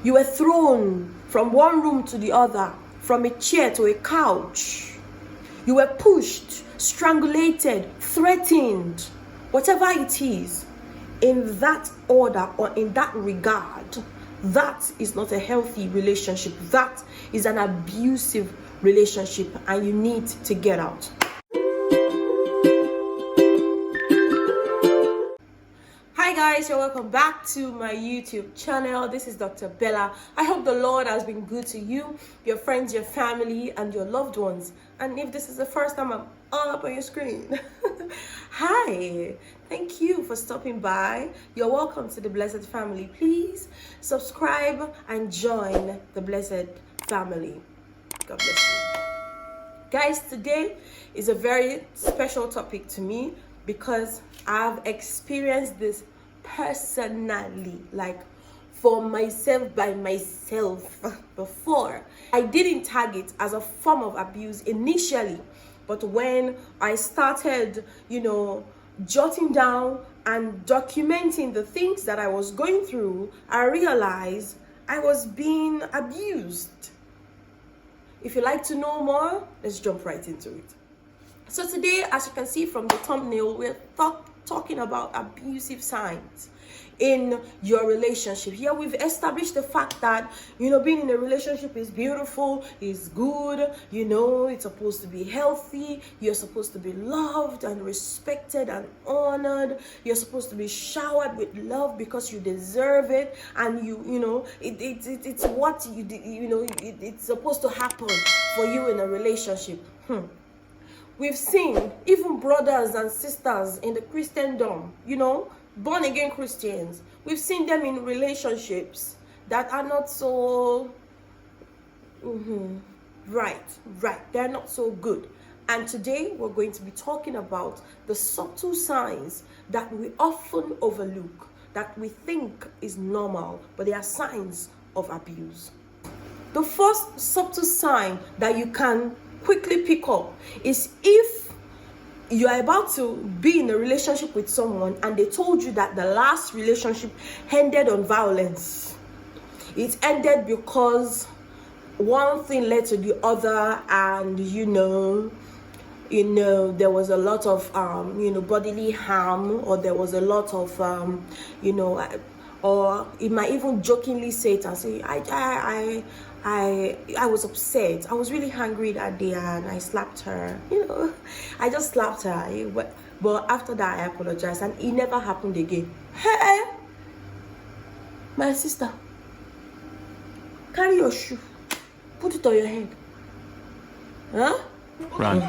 You were thrown from one room to the other, from a chair to a couch. You were pushed, strangulated, threatened, whatever it is. In that order or in that regard, that is not a healthy relationship. That is an abusive relationship, and you need to get out. Hi guys, you're welcome back to my YouTube channel. This is Dr. Bella. I hope the Lord has been good to you, your friends, your family, and your loved ones. And if this is the first time I'm all up on your screen, hi, thank you for stopping by. You're welcome to the Blessed Family. Please subscribe and join the Blessed Family. God bless you. Guys, today is a very special topic to me because I've experienced this personally, like for myself, by myself before. I didn't tag it as a form of abuse initially, but when I started, jotting down and documenting the things that I was going through, I realized I was being abused. If you'd like to know more, let's jump right into it. So today, as you can see from the thumbnail, we're talking about abusive signs in your relationship. Here we've established the fact that, being in a relationship is beautiful, is good, it's supposed to be healthy, you're supposed to be loved and respected and honored, you're supposed to be showered with love because you deserve it, and it's what it's supposed to happen for you in a relationship. We've seen even brothers and sisters in the Christendom, born again Christians. We've seen them in relationships that are not so right. They're not so good. And today we're going to be talking about the subtle signs that we often overlook, that we think is normal, but they are signs of abuse. The first subtle sign that you can quickly pick up is if you are about to be in a relationship with someone and they told you that the last relationship ended on violence. It ended because one thing led to the other, and there was a lot of bodily harm, or there was a lot of or it might even jokingly say it and say, I was upset. I was really hungry that day and I slapped her. I just slapped her. But after that, I apologized and it never happened again. Hey, my sister, carry your shoe. Put it on your head. Huh? Run.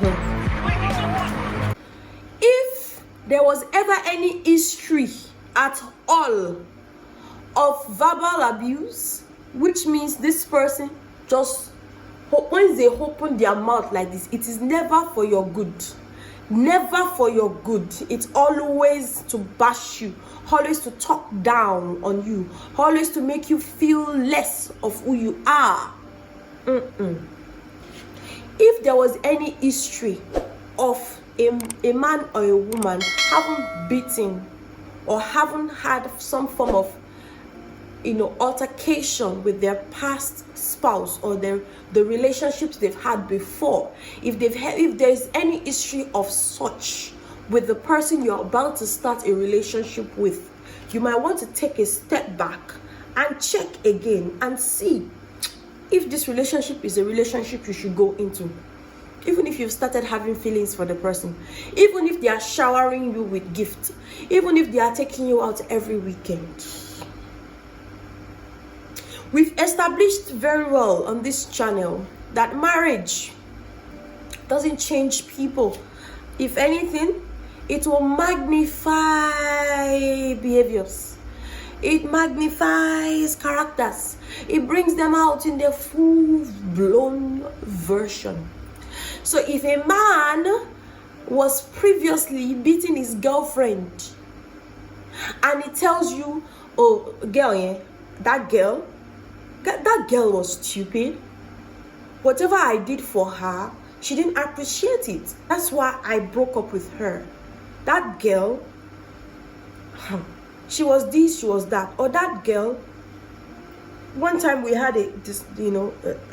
If there was ever any history at all of verbal abuse, which means this person just, once they open their mouth like this, it is never for your good. Never for your good. It's always to bash you, always to talk down on you, always to make you feel less of who you are. If there was any history of a man or a woman having beaten or haven't had some form of altercation with their past spouse or the relationships they've had before, if there's any history of such with the person you're about to start a relationship with, you might want to take a step back and check again and see if this relationship is a relationship you should go into. Even if you've started having feelings for the person, even if they are showering you with gifts, even if they are taking you out every weekend. We've established very well on this channel that marriage doesn't change people. If anything, it will magnify behaviors. It magnifies characters. It brings them out in their full-blown version. So if a man was previously beating his girlfriend and he tells you, oh, girl, that girl was stupid. Whatever I did for her, she didn't appreciate it. That's why I broke up with her. That girl, she was this, she was that. Or that girl, One time we had a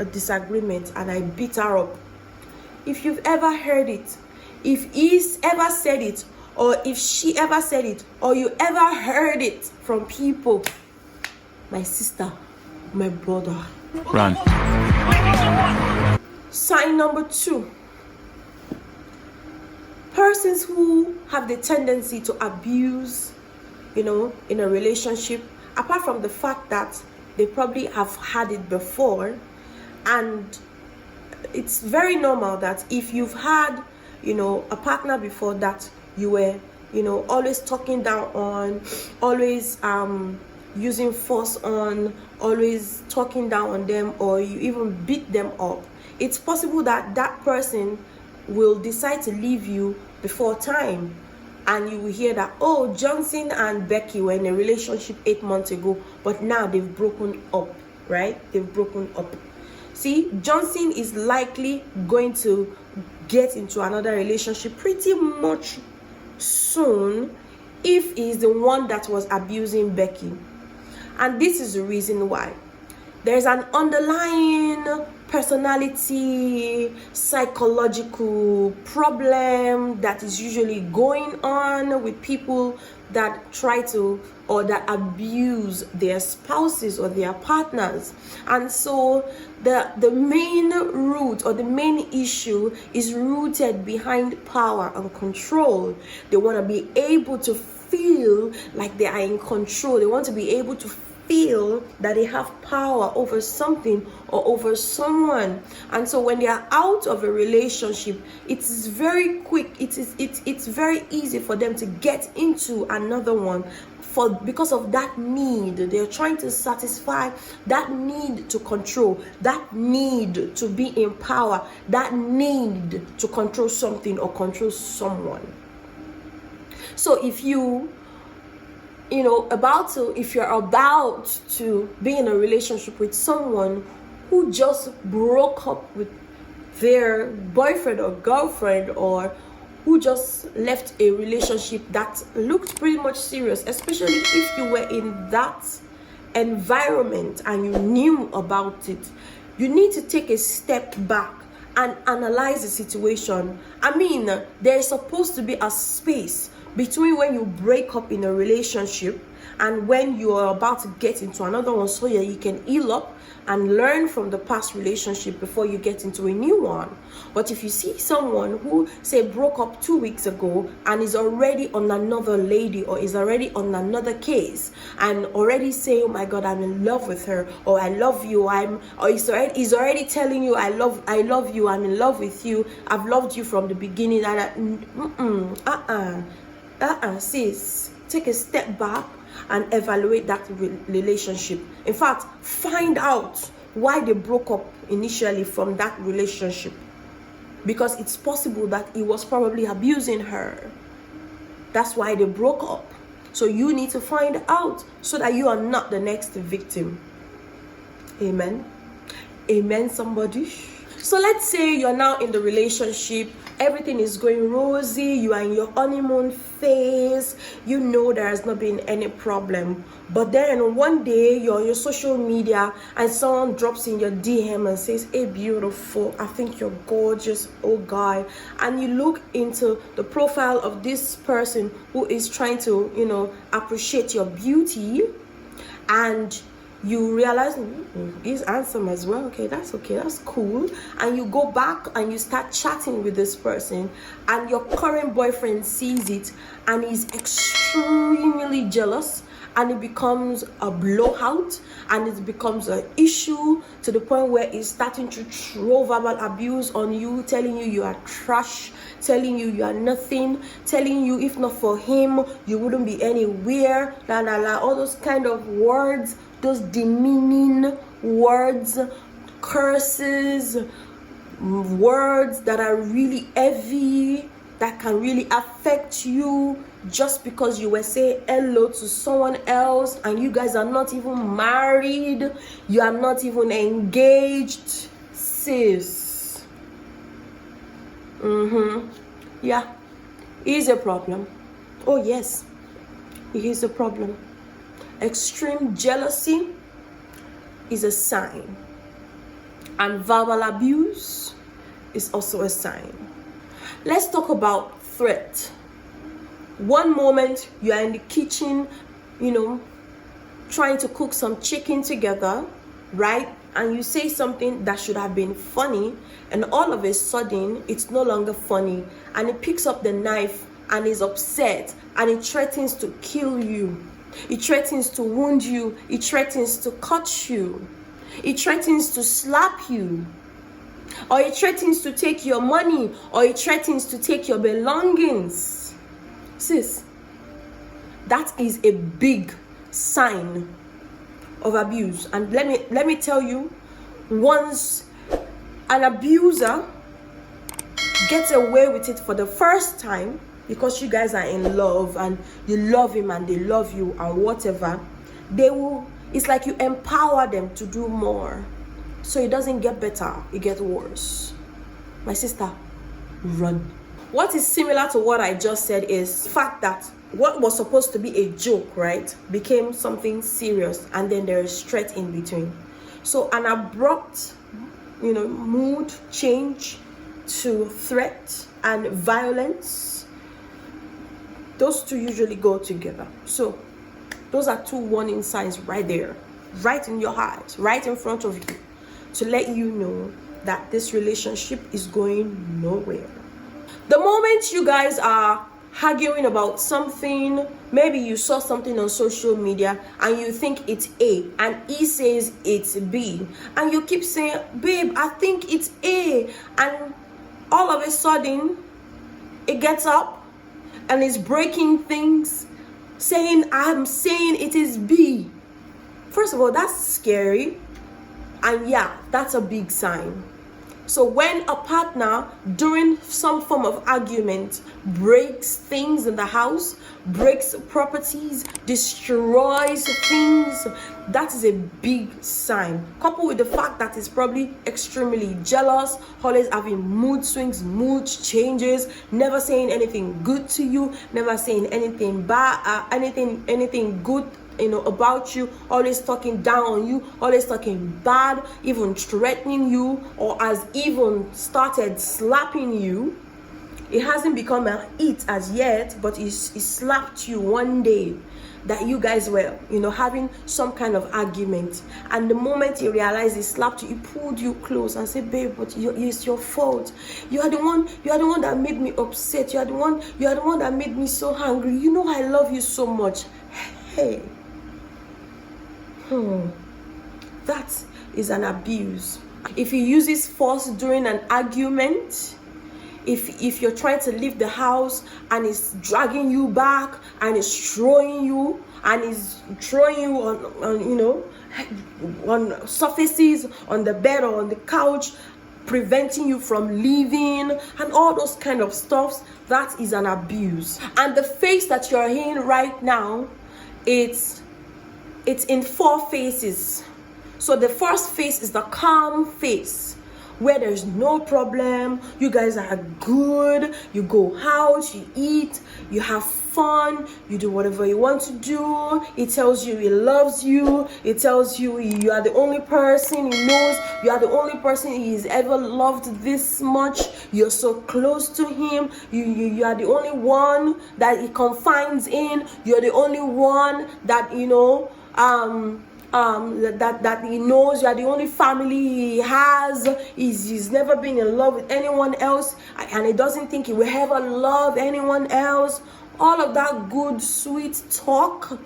disagreement, and I beat her up. If you've ever heard it, if he's ever said it, or if she ever said it, or you ever heard it from people, my sister, my brother, run. Sign number 2. Persons who have the tendency to abuse, in a relationship, apart from the fact that they probably have had it before, and it's very normal that if you've had, a partner before that you were, always talking down on, always using force on, always talking down on them, or you even beat them up, it's possible that that person will decide to leave you before time. And you will hear that, oh, Johnson and Becky were in a relationship 8 months ago, but now they've broken up, right? They've broken up. See, Johnson is likely going to get into another relationship pretty much soon if he's the one that was abusing Becky. And this is the reason why. There's an underlying personality, psychological problem that is usually going on with people that try to, or that abuse their spouses or their partners. And so the main root, or the main issue, is rooted behind power and control. They want to be able to feel like they are in control. They want to be able to feel that they have power over something or over someone. And so when they are out of a relationship, it's very quick, it's very easy for them to get into another one, because of that need. They're trying to satisfy that need to control, that need to be in power, that need to control something or control someone. So if you're about to be in a relationship with someone who just broke up with their boyfriend or girlfriend, or who just left a relationship that looked pretty much serious, especially if you were in that environment and you knew about it, you need to take a step back and analyze the situation. I mean, there's supposed to be a space between when you break up in a relationship and when you are about to get into another one, so that you can heal up and learn from the past relationship before you get into a new one. But if you see someone who, say, broke up 2 weeks ago and is already on another lady, or is already on another case, and already say, oh my God, I'm in love with her, or I love you, he's already telling you, I love you, I'm in love with you, I've loved you from the beginning, and sis, take a step back and evaluate that relationship. In fact, find out why they broke up initially from that relationship, because it's possible that he was probably abusing her. That's why they broke up. So you need to find out, so that you are not the next victim. Amen. Amen, somebody. So let's say you're now in the relationship, everything is going rosy, you are in your honeymoon phase, there has not been any problem. But then one day you're on your social media and someone drops in your DM and says, hey beautiful, I think you're gorgeous, oh guy. And you look into the profile of this person who is trying to, appreciate your beauty, and you realize he's handsome as well. Okay, that's cool. And you go back and you start chatting with this person, and your current boyfriend sees it and is extremely jealous, and it becomes a blowout, and it becomes an issue to the point where he's starting to throw verbal abuse on you, telling you you are trash, telling you you are nothing, telling you if not for him you wouldn't be anywhere, all those kind of words, those demeaning words, curses, words that are really heavy, that can really affect you, just because you were saying hello to someone else and you guys are not even married, you are not even engaged. Sis, yeah, it is a problem. Oh yes, it is a problem. Extreme jealousy is a sign, and verbal abuse is also a sign. Let's talk about threat. One moment you are in the kitchen, trying to cook some chicken together, right? And you say something that should have been funny, and all of a sudden it's no longer funny, and it picks up the knife and is upset, and it threatens to kill you. It threatens to wound you. It threatens to cut you. It threatens to slap you. Or it threatens to take your money, or it threatens to take your belongings. Sis, that is a big sign of abuse. And let me tell you, once an abuser gets away with it for the first time, because you guys are in love and you love him and they love you and whatever, it's like you empower them to do more. So it doesn't get better, it gets worse. My sister, run. What is similar to what I just said is the fact that what was supposed to be a joke, right, became something serious, and then there is threat in between. So an abrupt, mood change to threat and violence, those two usually go together. So those are two warning signs right there, right in your heart, right in front of you, to let you know that this relationship is going nowhere. The moment you guys are arguing about something, maybe you saw something on social media and you think it's A and he says it's B, and you keep saying, babe, I think it's A, and all of a sudden it gets up and is breaking things, saying, I'm saying it is B. First of all, that's scary. And yeah, that's a big sign. So when a partner, during some form of argument, breaks things in the house, breaks properties, destroys things, that is a big sign. Coupled with the fact that it's probably extremely jealous, always having mood swings, mood changes, never saying anything good to you, never saying anything bad, anything good about you, always talking down on you, always talking bad, even threatening you, or has even started slapping you. It hasn't become a hit as yet, but he slapped you one day that you guys were having some kind of argument, and the moment he realized he slapped you, he pulled you close and said, babe, but it's your fault. You are the one that made me upset. You are the one that made me so angry. I love you so much. Hey, that is an abuse. If he uses force during an argument, if you're trying to leave the house and he's dragging you back and he's throwing you on surfaces, on the bed or on the couch, preventing you from leaving and all those kind of stuff, that is an abuse. And the face that you're in right now, it's in 4 phases. So the first phase is the calm phase, where there's no problem, you guys are good, you go out, you eat, you have fun, you do whatever you want to do. It tells you he loves you, it tells you you are the only person he knows, you are the only person he's ever loved this much, you're so close to him, you are the only one that he confides in, you're the only one that that he knows, you are the only family he has. He's never been in love with anyone else, and he doesn't think he will ever love anyone else. All of that good sweet talk,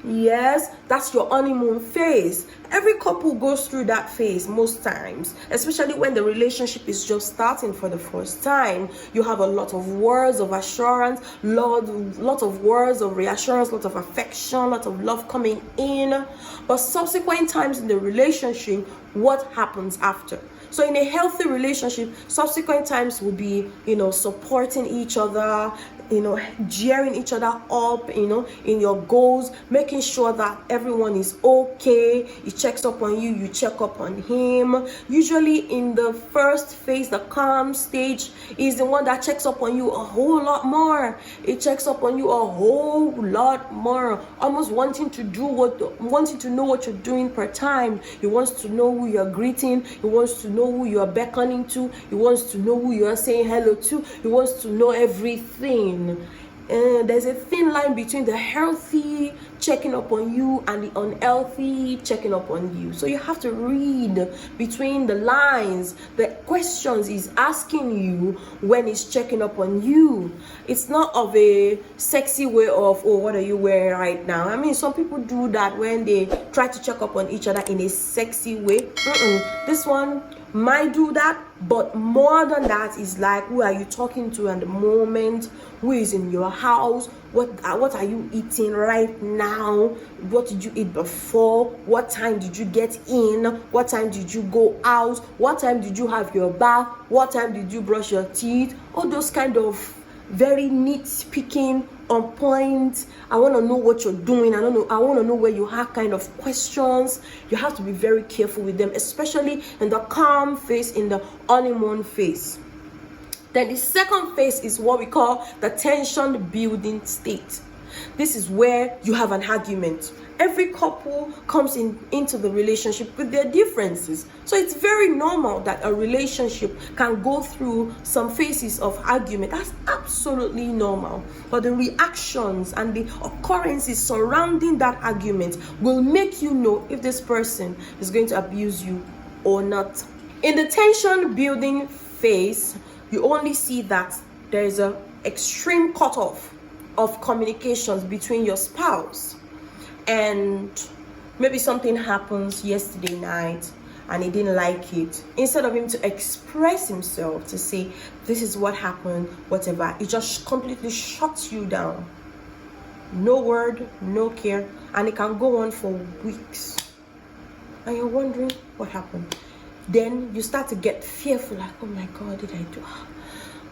yes, that's your honeymoon phase. Every couple goes through that phase most times, especially when the relationship is just starting for the first time. You have a lot of words of assurance, lot of words of reassurance, lot of affection, lot of love coming in. But subsequent times in the relationship, what happens after? So in a healthy relationship, subsequent times will be, supporting each other, cheering each other up, in your goals, making making sure that everyone is okay. He checks up on you, you check up on him. Usually in the first phase, the calm stage, is the one that checks up on you a whole lot more. It checks up on you a whole lot more, almost wanting to know what you're doing per time. He wants to know who you're greeting. He wants to know who you're beckoning to. He wants to know who you're saying hello to. He wants to know everything. There's a thin line between the healthy checking up on you and the unhealthy checking up on you. So you have to read between the lines, the questions he's asking you when he's checking up on you. It's not of a sexy way of, oh, what are you wearing right now? I mean, some people do that when they try to check up on each other in a sexy way. This one might do that, but more than that is like, who are you talking to at the moment? Who is in your house? What are you eating right now? What did you eat before? What time did you get in? What time did you go out? What time did you have your bath? What time did you brush your teeth? All those kind of very nitpicking, on point, I want to know what you're doing, I want to know where you are kind of questions. You have to be very careful with them, especially in the calm phase, in the honeymoon phase. Then the second phase is what we call the tension building state. This is where you have an argument. Every couple comes into the relationship with their differences. So it's very normal that a relationship can go through some phases of argument. That's absolutely normal. But the reactions and the occurrences surrounding that argument will make you know if this person is going to abuse you or not. In the tension building phase, you only see that there is an extreme cutoff of communications between your spouse. And maybe something happens yesterday night and he didn't like it. Instead of him to express himself, to say, this is what happened, whatever, he just completely shuts you down. No word, no care, and it can go on for weeks. And you're wondering what happened. Then you start to get fearful, like, oh my God, did I do?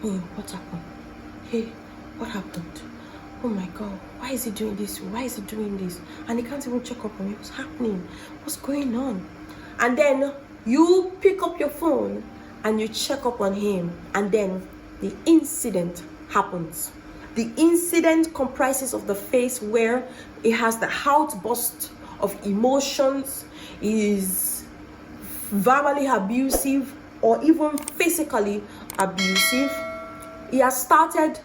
Oh, what happened? Hey, what happened? Oh my God, why is he doing this? Why is he doing this? And he can't even check up on me. What's happening? What's going on? And then you pick up your phone and you check up on him, and then the incident happens. The incident comprises of the phase where it has the outburst of emotions, is verbally abusive or even physically abusive. He has started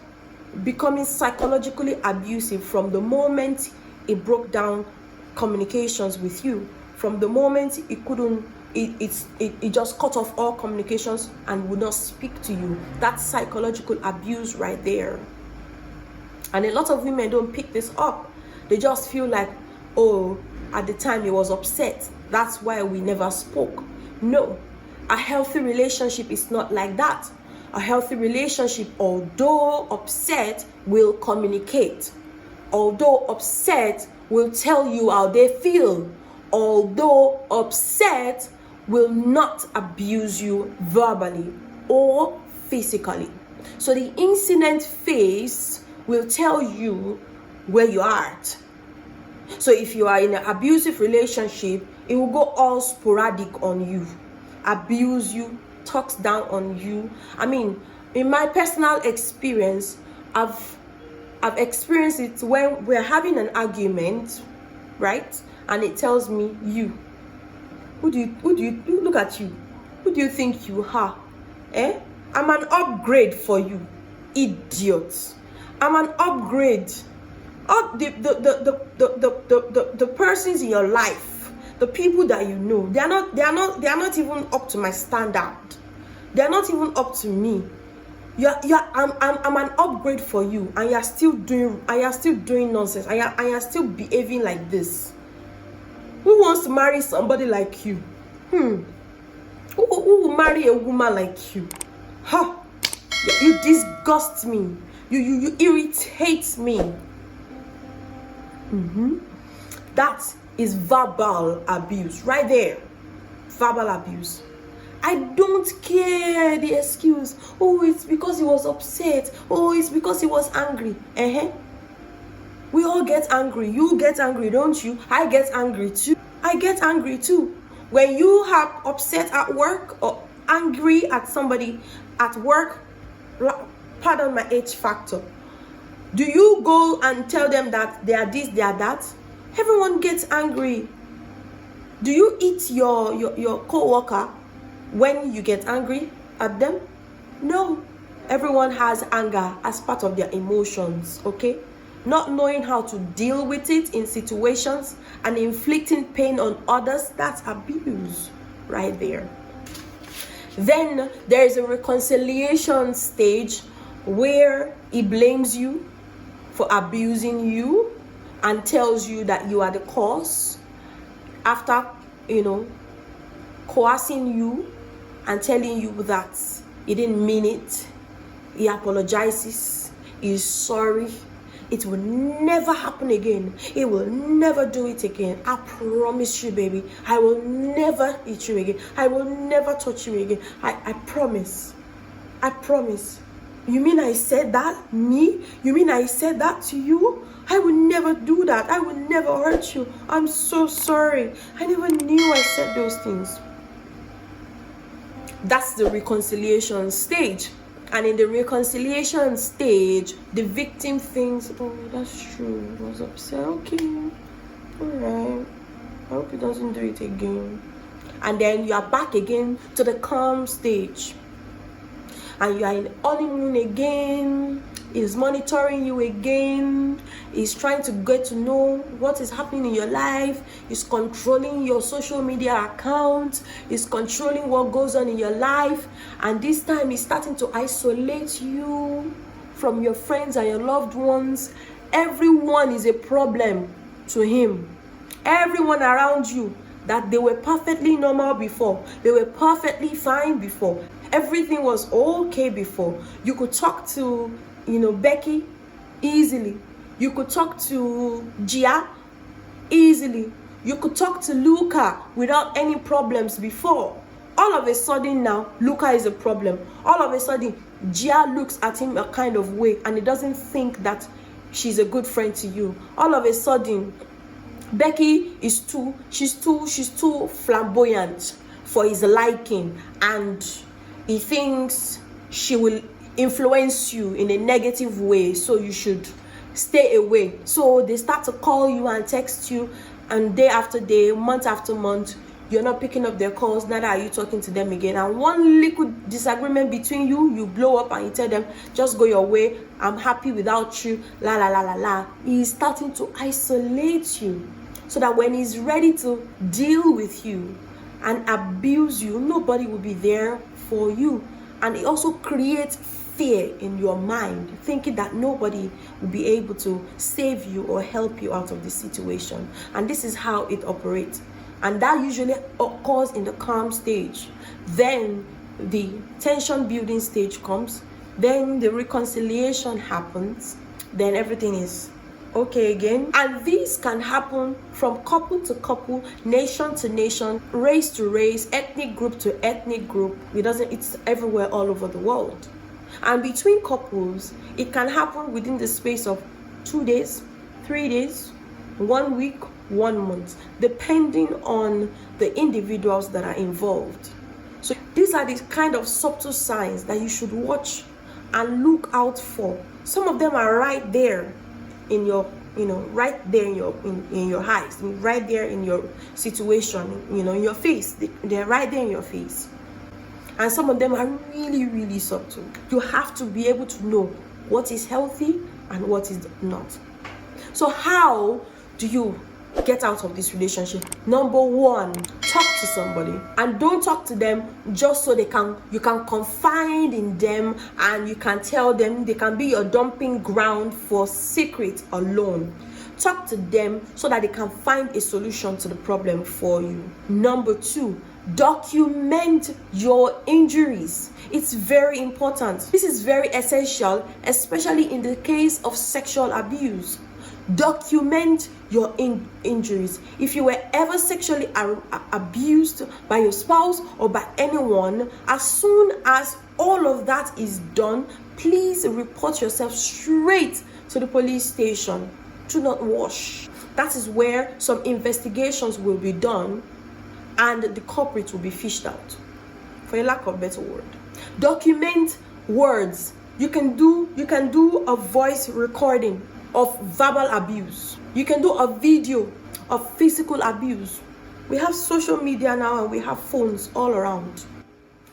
becoming psychologically abusive from the moment it broke down communications with you. From the moment it just cut off all communications and would not speak to you. That's psychological abuse right there. And a lot of women don't pick this up. They just feel like, oh, at the time he was upset, that's why we never spoke. No, a healthy relationship is not like that. A healthy relationship, although upset, will communicate. Although upset, will tell you how they feel. Although upset, will not abuse you verbally or physically. So the incident phase will tell you where you are at. So if you are in an abusive relationship, it will go all sporadic on you. Abuse you, talks down on you. I mean, in my personal experience, I've experienced it when we're having an argument, right? And it tells me, you, who do you look at you? Who do you think you are? I'm an upgrade for you, idiots. I'm an upgrade. Oh, the persons in your life, the people that you know, they are not even up to my standard. They are not even up to me. I'm an upgrade for you, and you are still doing nonsense. I am still behaving like this. Who wants to marry somebody like you? Who will marry a woman like you? Ha! You disgust me. You irritate me. That is verbal abuse right there. Verbal abuse. I don't care the excuse. Oh, it's because he was upset. Oh, it's because he was angry. We all get angry. You get angry, don't you? I get angry too. I get angry too. When you have upset at work or angry at somebody at work, pardon my H factor, do you go and tell them that they are this, they are that? Everyone gets angry. Do you eat your co-worker when you get angry at them? No. Everyone has anger as part of their emotions, okay? Not knowing how to deal with it in situations and inflicting pain on others, that's abuse right there. Then there is a reconciliation stage where he blames you for abusing you and tells you that you are the cause after, coercing you and telling you that he didn't mean it. He apologizes. He is sorry. It will never happen again. He will never do it again. I promise you, baby. I will never hit you again. I will never touch you again. I promise. I promise. You mean I said that? Me? You mean I said that to you? I would never do that. I would never hurt you. I'm so sorry. I never knew I said those things. That's the reconciliation stage. And in the reconciliation stage, the victim thinks, oh, that's true. I was upset. Okay. All right. I hope he doesn't do it again. And then you are back again to the calm stage. And you are in honeymoon again. He's monitoring you again. He's trying to get to know what is happening in your life. He's controlling your social media account. He's controlling what goes on in your life. And this time he's starting to isolate you from your friends and your loved ones. Everyone is a problem to him. Everyone around you, that they were perfectly normal before. They were perfectly fine before. Everything was okay before. You could talk to Becky easily. You could talk to Gia easily. You could talk to Luca without any problems before. All of a sudden now, Luca is a problem. All of a sudden, Gia looks at him a kind of way and he doesn't think that she's a good friend to you. All of a sudden, Becky is she's too flamboyant for his liking, and he thinks she will influence you in a negative way, so you should stay away. So they start to call you and text you, and day after day, month after month, you're not picking up their calls, neither are you talking to them again. And one little disagreement between you blow up and you tell them, just go your way, I'm happy without you, la la la la la. He's starting to isolate you so that when he's ready to deal with you and abuse you, nobody will be there for you. And it also creates fear in your mind, thinking that nobody will be able to save you or help you out of this situation. And this is how it operates. And that usually occurs in the calm stage. Then the tension building stage comes. Then the reconciliation happens. Then everything is okay again. And this can happen from couple to couple, nation to nation, race to race, ethnic group to ethnic group. It's everywhere all over the world. And between couples, it can happen within the space of 2 days, 3 days, 1 week, 1 month, depending on the individuals that are involved. So these are the kind of subtle signs that you should watch and look out for. Some of them are right there in your, right there in your eyes, right there in your situation, in your face. They're right there in your face. And some of them are really, really subtle. You have to be able to know what is healthy and what is not. So how do you get out of this relationship? Number one, talk to somebody. And don't talk to them just so you can confide in them and you can tell them. They can be your dumping ground for secrets alone. Talk to them so that they can find a solution to the problem for you. Number two, document your injuries. It's very important. This is very essential, especially in the case of sexual abuse. Document your injuries. If you were ever sexually abused by your spouse or by anyone, as soon as all of that is done, please report yourself straight to the police station. Do not wash. That is where some investigations will be done and the culprit will be fished out, for a lack of better word. Document words. You can do a voice recording of verbal abuse. You can do a video of physical abuse. We have social media now and we have phones all around.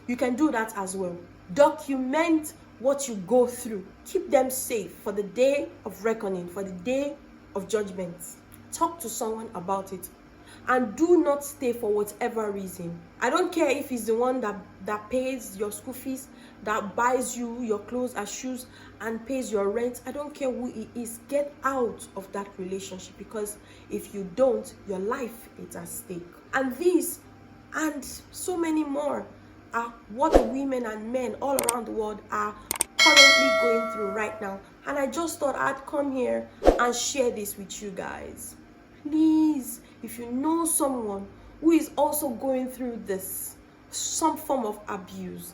You can do that as well. Document what you go through. Keep them safe for the day of reckoning, for the day of judgment. Talk to someone about it. And do not stay for whatever reason. I don't care if he's the one that pays your school fees, that buys you your clothes and shoes and pays your rent. I don't care who he is. Get out of that relationship, because if you don't, your life is at stake. And these and so many more are what women and men all around the world are currently going through right now. And I just thought I'd come here and share this with you guys. Please, if you know someone who is also going through this, some form of abuse,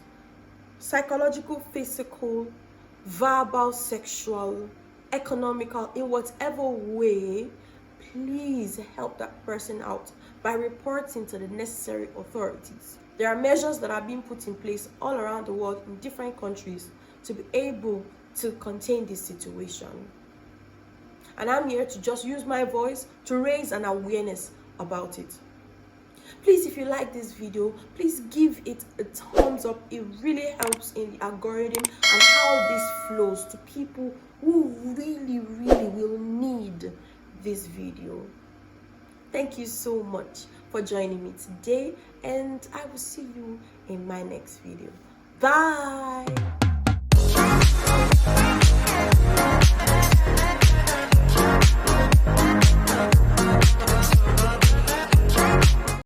psychological, physical, verbal, sexual, economical, in whatever way, please help that person out by reporting to the necessary authorities. There are measures that are being put in place all around the world in different countries to be able to contain this situation. And I'm here to just use my voice to raise an awareness about it. Please, if you like this video, please give it a thumbs up. It really helps in the algorithm and how this flows to people who really will need this video. Thank you so much for joining me today, and I will see you in my next video. Bye.